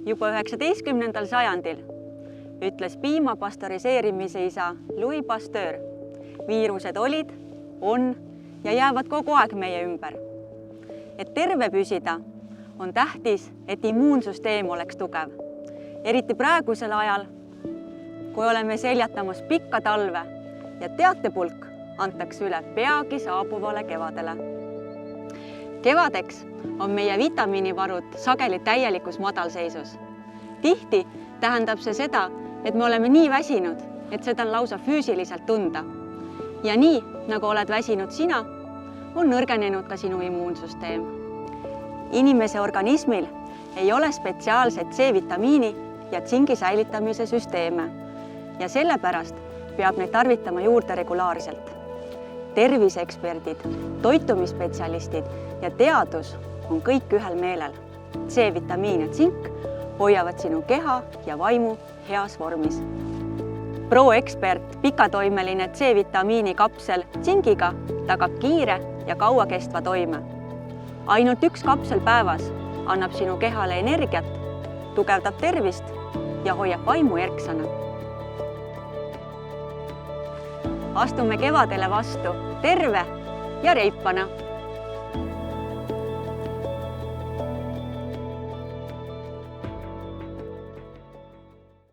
Juba 19. sajandil ütles piima pastöriseerimise isa Louis Pasteur. Viirused olid, on ja jäävad kogu aeg meie ümber. Et terve püsida, on tähtis, et immuunsüsteem oleks tugev. Eriti praegusel ajal, kui oleme seljatamas pikka talve ja teatepulk antakse üle peagi saabuvale kevadele. Kevadeks on meie vitamiinivarud sageli täielikus madalseisus. Tihti tähendab see seda, et me oleme nii väsinud, et seda on lausa füüsiliselt tunda. Ja nii, nagu oled väsinud sina, on nõrgenenud ka sinu immuunsüsteem. Inimese organismil ei ole spetsiaalset C-vitamiini ja tsingi säilitamise süsteeme ja sellepärast peab neid tarvitama juurde regulaarselt. Terviseeksperdid, toitumisspetsialistid ja teadus on kõik ühel meelel. C-vitamiin ja tsink hoiavad sinu keha ja vaimu heas vormis. Pro-ekspert pikatoimeline C-vitamiini kapsel tsingiga tagab kiire ja kauakestva toime. Ainult 1 kapsel päevas annab sinu kehale energiat, tugevdab tervist ja hoiab vaimu erksana. Astume kevadele vastu terve ja reipana.